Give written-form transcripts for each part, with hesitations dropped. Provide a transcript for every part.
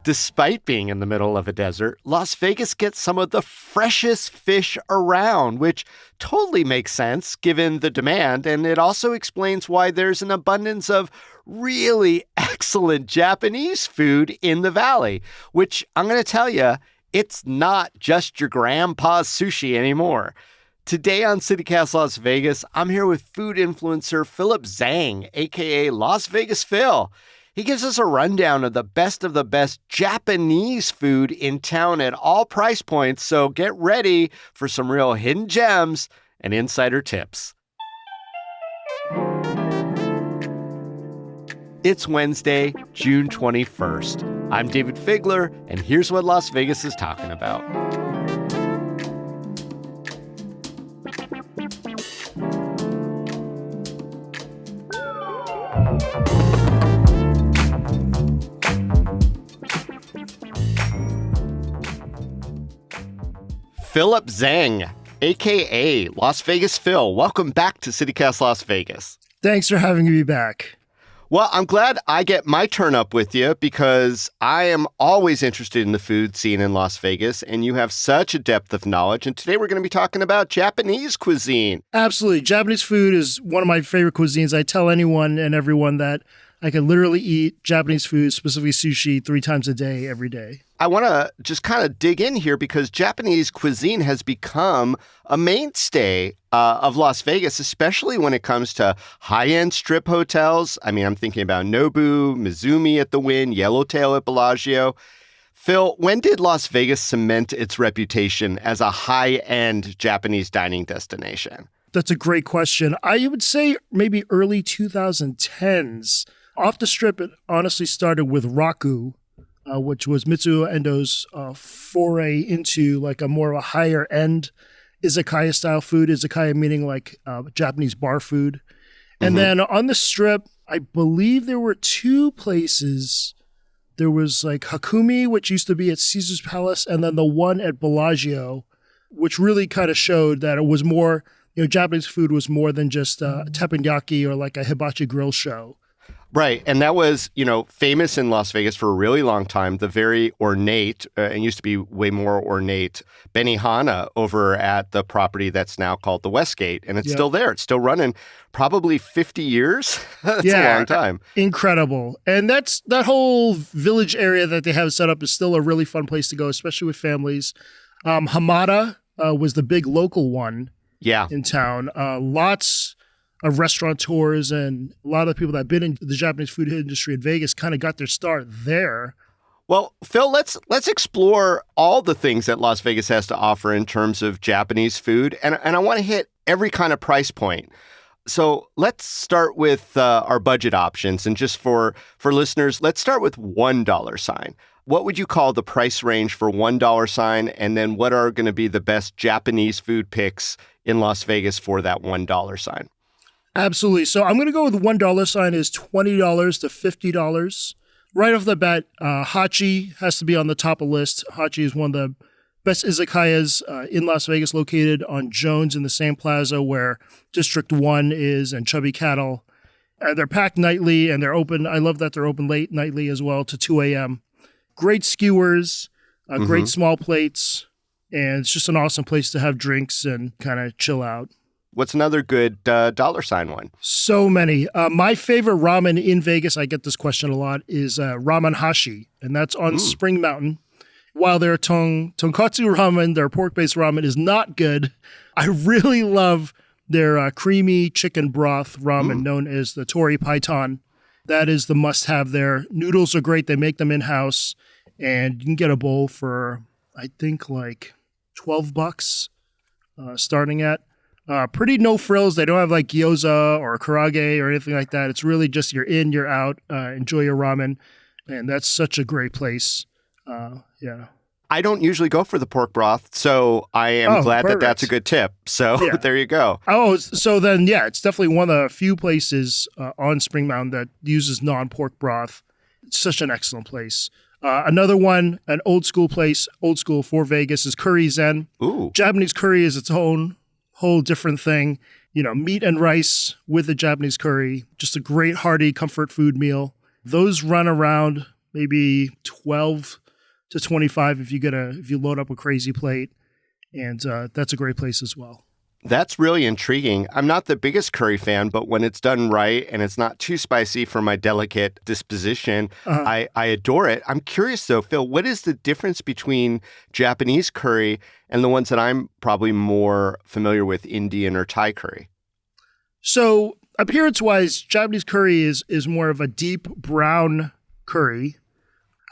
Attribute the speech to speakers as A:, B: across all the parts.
A: Despite being in the middle of a desert, Las Vegas gets some of the freshest fish around, which totally makes sense given the demand, and it also explains why there's an abundance of really excellent Japanese food in the valley, which I'm going to tell you, it's not just your grandpa's sushi anymore. Today on CityCast Las Vegas, I'm here with food influencer Phil Tzeng, aka Las Vegas Phil. He gives us a rundown of the best Japanese food in town at all price points, so get ready for some real hidden gems and insider tips. It's Wednesday, June 21st. I'm Dayvid Figler, and here's what Las Vegas is talking about. Phil Tzeng, a.k.a. Las Vegas Phil. Welcome back to CityCast Las Vegas.
B: Thanks for having me back.
A: Well, I'm glad I get my turn up with you because I am always interested in the food scene in Las Vegas, and you have such a depth of knowledge. And today we're going to be talking about Japanese cuisine.
B: Absolutely. Japanese food is one of my favorite cuisines. I tell anyone and everyone that I can literally eat Japanese food, specifically sushi, 3 times a day, every day.
A: I want to just kind of dig in here because Japanese cuisine has become a mainstay of Las Vegas, especially when it comes to high-end strip hotels. I mean, I'm thinking about Nobu, Mizumi at the Wynn, Yellowtail at Bellagio. Phil, when did Las Vegas cement its reputation as a high-end Japanese dining destination?
B: That's a great question. I would say maybe early 2010s. Off the strip, it honestly started with Raku, which was Mitsuo Endo's foray into like a more of a higher end izakaya style food. Izakaya meaning like Japanese bar food. And then on the strip, I believe there were 2 places. There was like Hakumi, which used to be at Caesar's Palace, and then the one at Bellagio, which really kind of showed that it was more, Japanese food was more than just teppanyaki or like a hibachi grill show.
A: Right. And that was, famous in Las Vegas for a really long time. The very ornate, and used to be way more ornate, Benihana over at the property that's now called the Westgate. And it's still there. It's still running probably 50 years. That's a long time.
B: Incredible. And that whole village area that they have set up is still a really fun place to go, especially with families. Hamada was the big local one in town. Lots of restaurateurs and a lot of the people that have been in the Japanese food industry in Vegas kind of got their start there.
A: Well, Phil, let's explore all the things that Las Vegas has to offer in terms of Japanese food. And I want to hit every kind of price point. So let's start with our budget options. And just for listeners, let's start with $1 sign. What would you call the price range for $1 sign? And then what are going to be the best Japanese food picks in Las Vegas for that $1 sign?
B: Absolutely. So I'm going to go with $1 sign is $20 to $50. Right off the bat, Hachi has to be on the top of the list. Hachi is one of the best izakayas in Las Vegas, located on Jones in the same plaza where District 1 is and Chubby Cattle. They're packed nightly and they're open. I love that they're open late nightly as well to 2 a.m. Great skewers, great small plates, and it's just an awesome place to have drinks and kind of chill out.
A: What's another good dollar sign one?
B: So many. My favorite ramen in Vegas, I get this question a lot, is Ramen Hashi, and that's on Spring Mountain. While their tonkatsu ramen, their pork-based ramen is not good, I really love their creamy chicken broth ramen known as the Tori Paitan. That is the must-have there. Noodles are great. They make them in-house, and you can get a bowl for, I think, like $12 starting at. Pretty no frills. They don't have like gyoza or karage or anything like that. It's really just you're in, you're out, enjoy your ramen. And that's such a great place.
A: I don't usually go for the pork broth, so I am glad that that's a good tip. So there you go.
B: Oh, so then, it's definitely one of the few places on Spring Mountain that uses non-pork broth. It's such an excellent place. Another one, an old school place, old school for Vegas, is Curry Zen.
A: Ooh.
B: Japanese curry is its own whole different thing. Meat and rice with a Japanese curry. Just a great hearty comfort food meal. Those run around maybe 12 to 25 if you load up a crazy plate. And that's a great place as well.
A: That's really intriguing. I'm not the biggest curry fan, but when it's done right and it's not too spicy for my delicate disposition, I adore it. I'm curious though, Phil, what is the difference between Japanese curry and the ones that I'm probably more familiar with, Indian or Thai curry?
B: So appearance-wise, Japanese curry is more of a deep brown curry.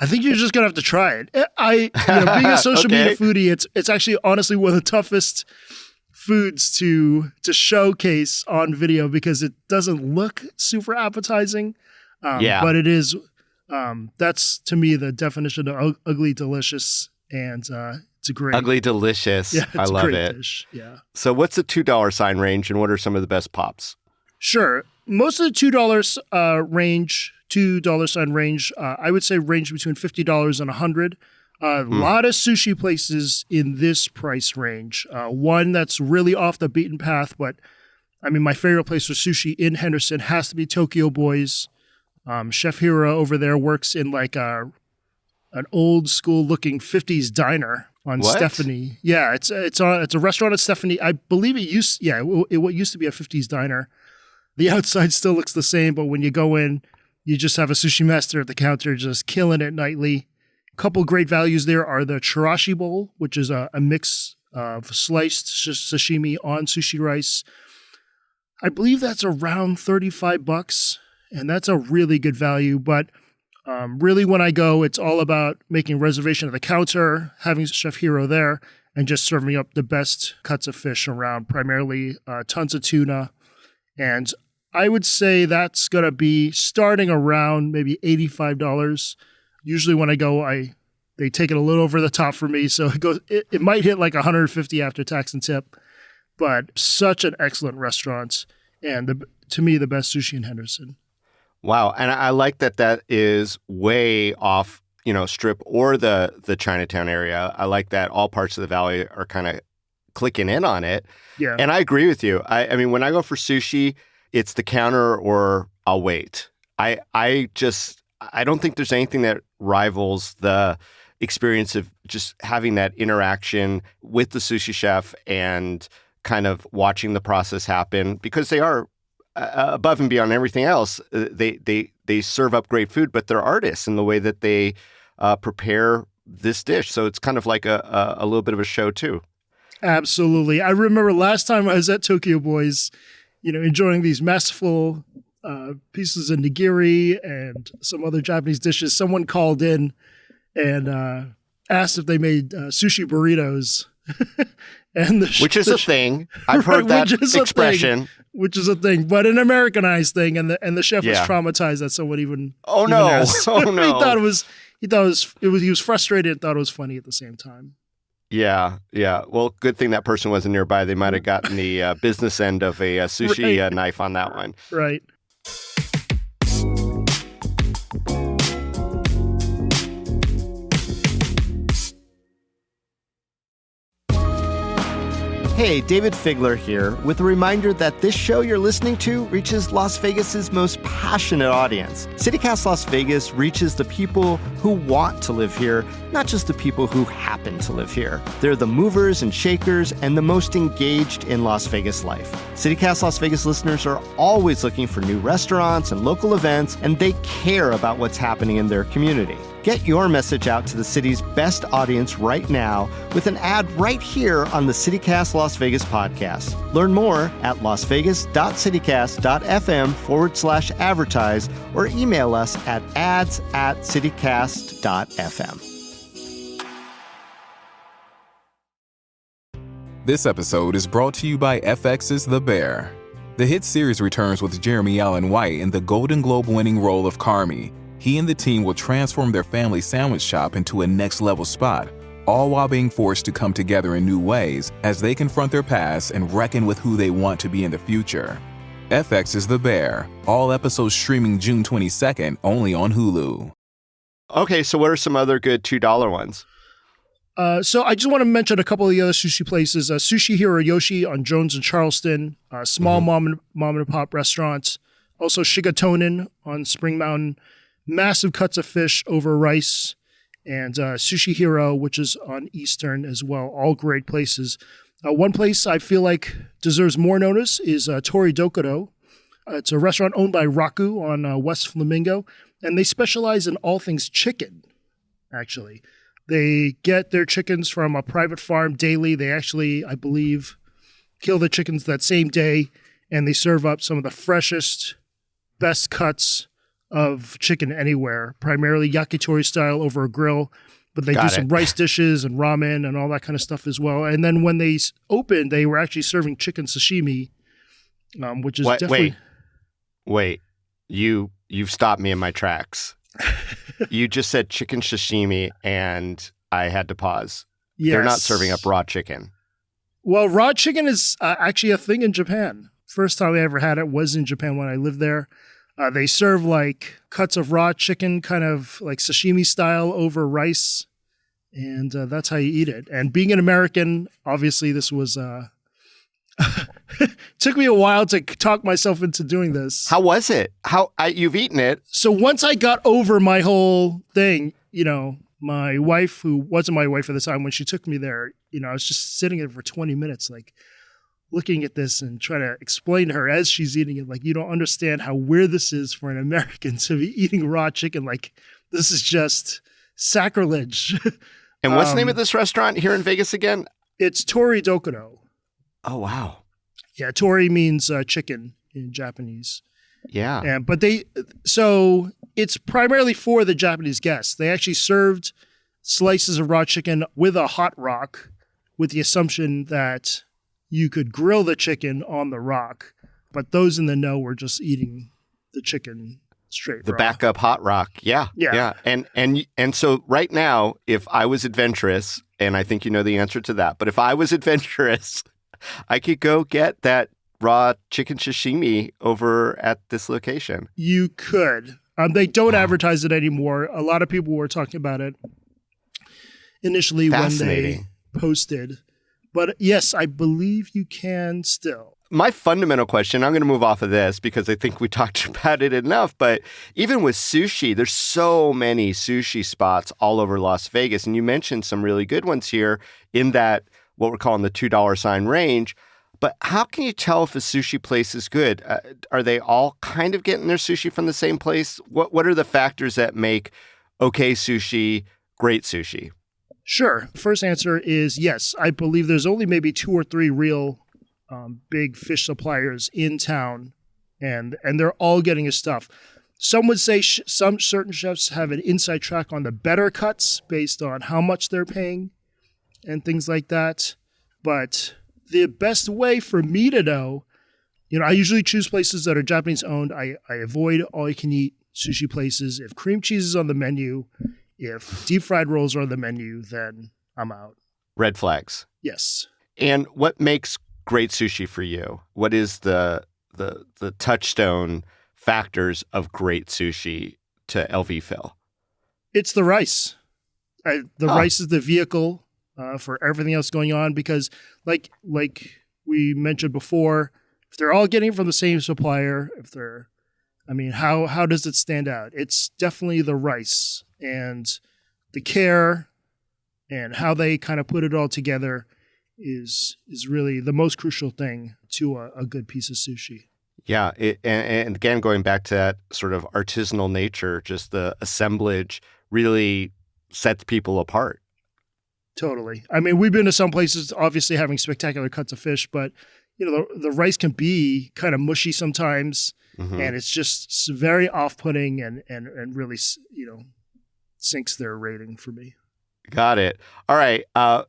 B: I think you're just gonna have to try it. Being a social media foodie, it's actually honestly one of the toughest foods to showcase on video because it doesn't look super appetizing. But it is. That's to me the definition of ugly delicious, and it's a great
A: ugly delicious.
B: Yeah,
A: I love
B: a great
A: it.
B: dish. Yeah.
A: So what's the $2 sign range, and what are some of the best pops?
B: Sure, most of the $2 sign range, I would say range between $50 and $100. A lot of sushi places in this price range. One that's really off the beaten path, but I mean, my favorite place for sushi in Henderson has to be Tokyo Boys. Chef Hiro over there works in like an old school looking 50s diner on Stephanie. Yeah, it's a restaurant at Stephanie. I believe it used to be a 50s diner. The outside still looks the same, but when you go in, you just have a sushi master at the counter just killing it nightly. Couple great values there are the chirashi bowl, which is a mix of sliced sashimi on sushi rice. I believe that's around $35, and that's a really good value. But really, when I go, it's all about making reservation at the counter, having Chef Hiro there, and just serving up the best cuts of fish around, primarily tons of tuna. And I would say that's going to be starting around maybe $85. Usually when I go, they take it a little over the top for me, so it might hit like $150 after tax and tip, but such an excellent restaurant, and to me the best sushi in Henderson.
A: Wow, and I like that is way off, Strip or the Chinatown area. I like that all parts of the valley are kind of clicking in on it.
B: Yeah,
A: and I agree with you. I mean, when I go for sushi, it's the counter or I'll wait. I don't think there's anything that rivals the experience of just having that interaction with the sushi chef and kind of watching the process happen, because they are above and beyond everything else. They serve up great food, but they're artists in the way that they prepare this dish. So it's kind of like a little bit of a show too.
B: Absolutely. I remember last time I was at Tokyo Boys, enjoying these masterful pieces of nigiri and some other Japanese dishes. Someone called in and asked if they made sushi burritos. And which
A: is a thing. I've heard that expression.
B: Which is a thing, but an Americanized thing. And the chef was traumatized that someone even asked.
A: Oh no.
B: He was frustrated and thought it was funny at the same time.
A: Yeah. Well, good thing that person wasn't nearby. They might have gotten the business end of a sushi knife on that one.
B: Right.
A: Hey, Dayvid Figler here with a reminder that this show you're listening to reaches Las Vegas's most passionate audience. CityCast Las Vegas reaches the people who want to live here, not just the people who happen to live here. They're the movers and shakers and the most engaged in Las Vegas life. CityCast Las Vegas listeners are always looking for new restaurants and local events, and they care about what's happening in their community. Get your message out to the city's best audience right now with an ad right here on the CityCast Las Vegas podcast. Learn more at lasvegas.citycast.fm/advertise or email us at ads@citycast.fm.
C: This episode is brought to you by FX's The Bear. The hit series returns with Jeremy Allen White in the Golden Globe-winning role of Carmy. He and the team will transform their family sandwich shop into a next-level spot, all while being forced to come together in new ways as they confront their past and reckon with who they want to be in the future. FX is The Bear. All episodes streaming June 22nd, only on Hulu.
A: Okay, so what are some other good $2 ones?
B: So I just want to mention a couple of the other sushi places. Sushi Hiroyoshi on Jones and Charleston, small mom and pop restaurants. Also Shigatonin on Spring Mountain. massive cuts of fish over rice, and Sushi Hero, which is on Eastern as well. All great places. One place I feel like deserves more notice is Tori Dokuro. It's a restaurant owned by Raku on West Flamingo, and they specialize in all things chicken, actually. They get their chickens from a private farm daily. They actually, I believe, kill the chickens that same day, and they serve up some of the freshest, best cuts of chicken anywhere, primarily yakitori style over a grill. But they do some rice dishes and ramen and all that kind of stuff as well. And then when they opened, they were actually serving chicken sashimi, which is definitely...
A: Wait. You've stopped me in my tracks. You just said chicken sashimi, and I had to pause.
B: Yes.
A: They're not serving up raw chicken.
B: Well, raw chicken is actually a thing in Japan. First time I ever had it was in Japan when I lived there. They serve like cuts of raw chicken, kind of like sashimi style over rice. And that's how you eat it. And being an American, obviously this was... took me a while to talk myself into doing this.
A: How was it? You've eaten it.
B: So once I got over my whole thing, my wife, who wasn't my wife at the time, when she took me there, I was just sitting there for 20 minutes, like looking at this and trying to explain to her as she's eating it, like, you don't understand how weird this is for an American to be eating raw chicken. Like, this is just sacrilege.
A: And what's the name of this restaurant here in Vegas again?
B: It's Tori Dokuro.
A: Oh, wow.
B: Yeah, tori means chicken in Japanese.
A: Yeah.
B: So it's primarily for the Japanese guests. They actually served slices of raw chicken with a hot rock with the assumption that you could grill the chicken on the rock. But those in the know were just eating the chicken straight
A: The
B: raw.
A: backup hot rock. Yeah. And so right now, if I was adventurous, and I think you know the answer to that, but if I was adventurous... I could go get that raw chicken sashimi over at this location.
B: You could. They don't advertise it anymore. A lot of people were talking about it initially when they posted. But yes, I believe you can still.
A: My fundamental question, I'm going to move off of this because I think we talked about it enough, but even with sushi, there's so many sushi spots all over Las Vegas. And you mentioned some really good ones here in that what we're calling the $2 sign range. But how can you tell if a sushi place is good? Are they all kind of getting their sushi from the same place? What are the factors that make okay sushi great sushi?
B: Sure. First answer is yes. I believe there's only maybe 2 or 3 real big fish suppliers in town, and they're all getting his stuff. Some would say some certain chefs have an inside track on the better cuts based on how much they're paying and things like that. But the best way for me to know, I usually choose places that are Japanese owned. I avoid all you can eat sushi places. If cream cheese is on the menu, if deep fried rolls are on the menu, then I'm out.
A: Red flags.
B: Yes.
A: And what makes great sushi for you? What is the touchstone factors of great sushi to LV Phil?
B: It's the rice. Rice is the vehicle for everything else going on, because like we mentioned before, if they're all getting it from the same supplier, how does it stand out? It's definitely the rice and the care and how they kind of put it all together is really the most crucial thing to a good piece of sushi.
A: Yeah. And again, going back to that sort of artisanal nature, just the assemblage really sets people apart.
B: Totally. We've been to some places obviously having spectacular cuts of fish, but the rice can be kind of mushy sometimes, and it's just very off-putting and really, sinks their rating for me.
A: Got it. All right.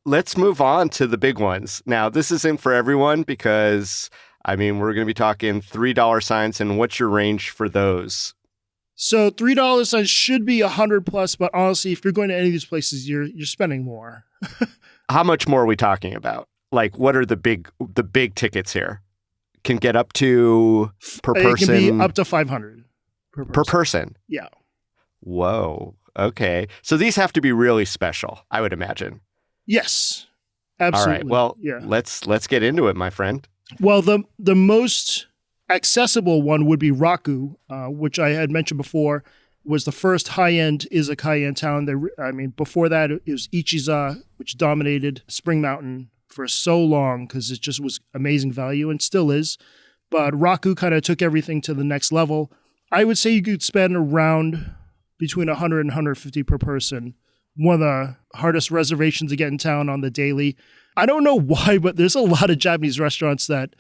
A: Let's move on to the big ones. Now, this isn't for everyone because, we're going to be talking $3 signs, and what's your range for those?
B: So $3 signs should be 100 plus, but honestly, if you're going to any of these places, you're spending more.
A: How much more are we talking about? Like, what are the big tickets here? Can get up to per person?
B: It can be up to 500
A: per person.
B: Yeah.
A: Whoa. Okay. So these have to be really special, I would imagine.
B: Yes. Absolutely.
A: All right. Well,
B: yeah.
A: Let's get into it, my friend.
B: Well, the most accessible one would be Raku, which I had mentioned before. was the first high-end izakaya in town. Before that, it was Ichiza, which dominated Spring Mountain for so long because it just was amazing value and still is. But Raku kind of took everything to the next level. I would say you could spend around between 100 and 150 per person. One of the hardest reservations to get in town on the daily. I don't know why, but there's a lot of Japanese restaurants that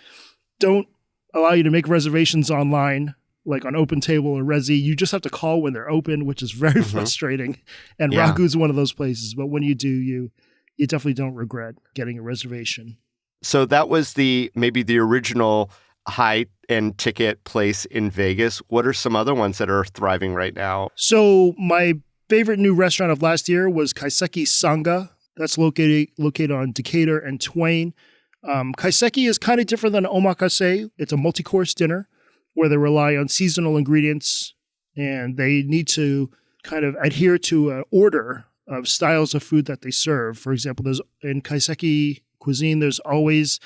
B: don't allow you to make reservations online, like on OpenTable or Resy. You just have to call when they're open, which is very frustrating. And Raku's one of those places. But when you do, you definitely don't regret getting a reservation.
A: So that was maybe the original high-end ticket place in Vegas. What are some other ones that are thriving right now?
B: So my favorite new restaurant of last year was Kaiseki Sanga. That's located on Decatur and Twain. Kaiseki is kind of different than omakase. It's a multi-course dinner where they rely on seasonal ingredients, and they need to kind of adhere to an order of styles of food that they serve. For example, in Kaiseki cuisine, there's always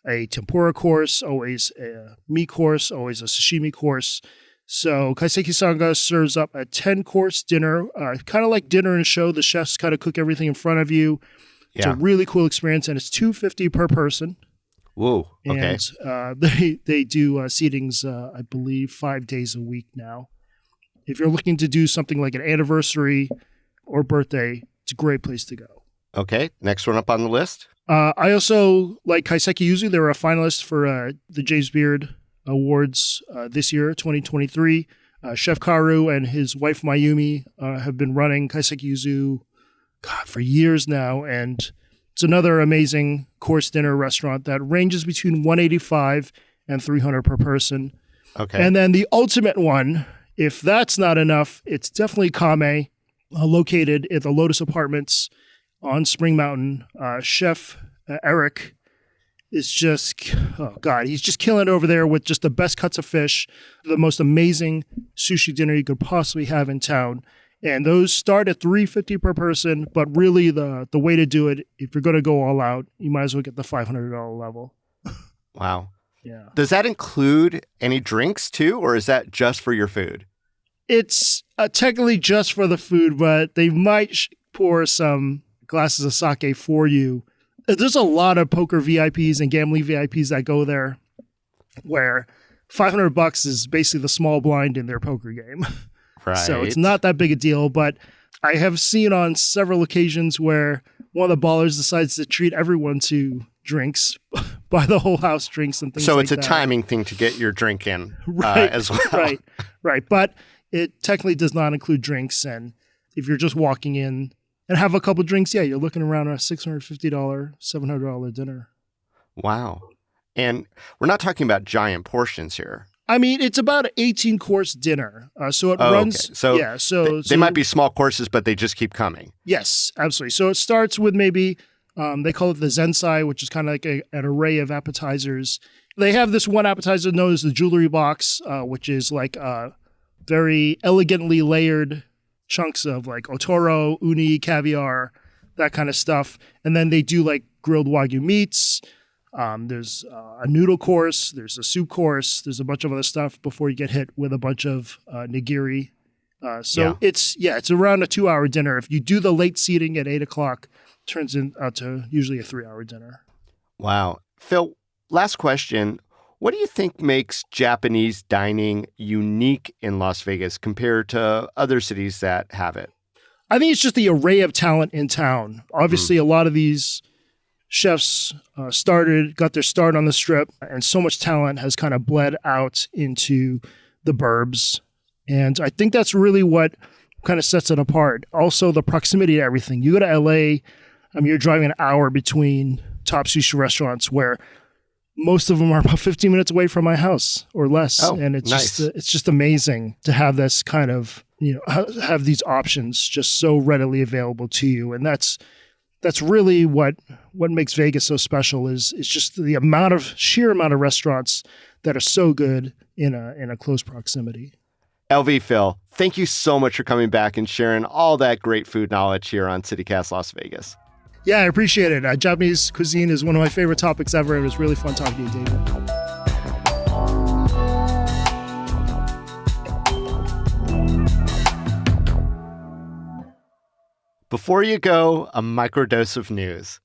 B: a tempura course, always a meat course, always a sashimi course. So Kaiseki Sanga serves up a 10-course dinner, kind of like dinner and show. The chefs kind of cook everything in front of you. It's a really cool experience, and it's $250 per person.
A: Whoa, okay.
B: And they do seatings, I believe, 5 days a week now. If you're looking to do something like an anniversary or birthday, it's a great place to go.
A: Okay, next one up on the list.
B: I also like Kaiseki Yuzu. They were a finalist for the James Beard Awards this year, 2023. Chef Karu and his wife Mayumi have been running Kaiseki Yuzu for years now, and it's another amazing course dinner restaurant that ranges between $185 and $300 per person.
A: Okay.
B: And then the ultimate one, if that's not enough, it's definitely Kame, located at the Lotus Apartments on Spring Mountain. Chef Eric is just, he's just killing it over there with just the best cuts of fish, the most amazing sushi dinner you could possibly have in town. And those start at $350 per person, but really the way to do it, if you're going to go all out, you might as well get the $500 level.
A: Wow.
B: Yeah.
A: Does that include any drinks too, or is that just for your food?
B: It's technically just for the food, but they might pour some glasses of sake for you. There's a lot of poker VIPs and gambling VIPs that go there where $500 is basically the small blind in their poker game.
A: Right.
B: So it's not that big a deal, but I have seen on several occasions where one of the ballers decides to treat everyone to drinks, buy the whole house drinks and things like that.
A: So it's a timing thing to get your drink in as well.
B: Right. But it technically does not include drinks. And if you're just walking in and have a couple drinks, you're looking around a $650, $700 dinner.
A: Wow. And we're not talking about giant portions here.
B: I mean, it's about an 18-course dinner. So it runs.
A: Okay. So they might be small courses, but they just keep coming.
B: Yes, absolutely. So it starts with maybe, they call it the Zensai, which is kind of like an array of appetizers. They have this one appetizer known as the jewelry box, which is like very elegantly layered chunks of like otoro, uni, caviar, that kind of stuff. And then they do like grilled Wagyu meats. There's a noodle course, there's a soup course, there's a bunch of other stuff before you get hit with a bunch of nigiri. It's around a 2-hour dinner. If you do the late seating at 8 o'clock, it turns into usually a 3-hour dinner.
A: Wow. Phil, last question. What do you think makes Japanese dining unique in Las Vegas compared to other cities that have it?
B: I think it's just the array of talent in town. Obviously, a lot of these chefs got their start on the Strip, and so much talent has kind of bled out into the burbs. And I think that's really what kind of sets it apart. Also, the proximity to everything. You go to LA, you're driving an hour between top sushi restaurants where most of them are about 15 minutes away from my house or less. And it's
A: nice.
B: It's just amazing to have this kind of, have these options just so readily available to you. And that's really what makes Vegas so special is just the sheer amount of restaurants that are so good in a close proximity.
A: LV Phil, thank you so much for coming back and sharing all that great food knowledge here on CityCast Las Vegas.
B: Yeah, I appreciate it. Japanese cuisine is one of my favorite topics ever. It was really fun talking to you, David.
A: Before you go, a microdose of news.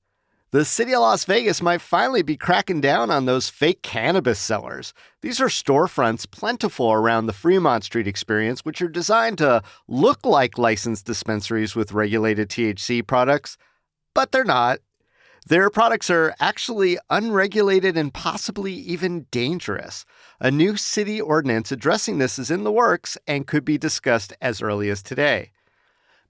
A: The city of Las Vegas might finally be cracking down on those fake cannabis sellers. These are storefronts plentiful around the Fremont Street experience, which are designed to look like licensed dispensaries with regulated THC products, but they're not. Their products are actually unregulated and possibly even dangerous. A new city ordinance addressing this is in the works and could be discussed as early as today.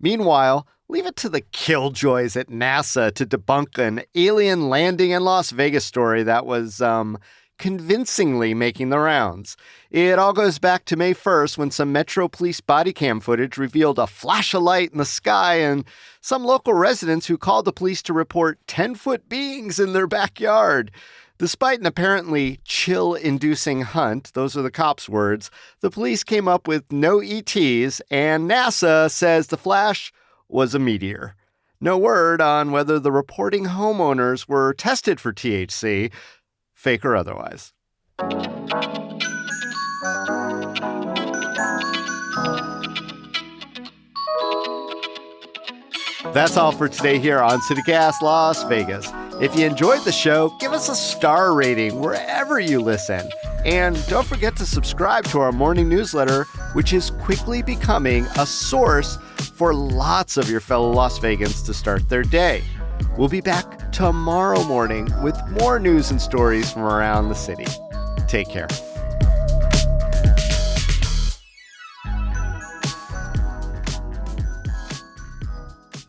A: Meanwhile, leave it to the killjoys at NASA to debunk an alien landing in Las Vegas story that was, convincingly making the rounds. It all goes back to May 1st when some Metro Police body cam footage revealed a flash of light in the sky and some local residents who called the police to report 10-foot beings in their backyard. Despite an apparently chill-inducing hunt, those are the cops' words, the police came up with no ETs, and NASA says the flash was a meteor. No word on whether the reporting homeowners were tested for THC, fake or otherwise. That's all for today here on CityCast Las Vegas. If you enjoyed the show, give us a star rating wherever you listen. And don't forget to subscribe to our morning newsletter, which is quickly becoming a source for lots of your fellow Las Vegans to start their day. We'll be back tomorrow morning with more news and stories from around the city. Take care.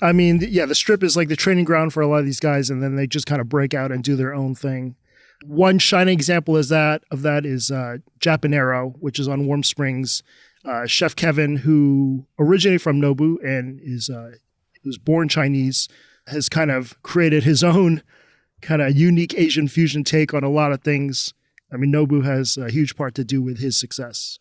B: I mean, yeah, the Strip is like the training ground for a lot of these guys, and then they just kind of break out and do their own thing. One shining example is that is Japanero, which is on Warm Springs. Chef Kevin, who originated from Nobu and was born Chinese, has kind of created his own kind of unique Asian fusion take on a lot of things. I mean, Nobu has a huge part to do with his success.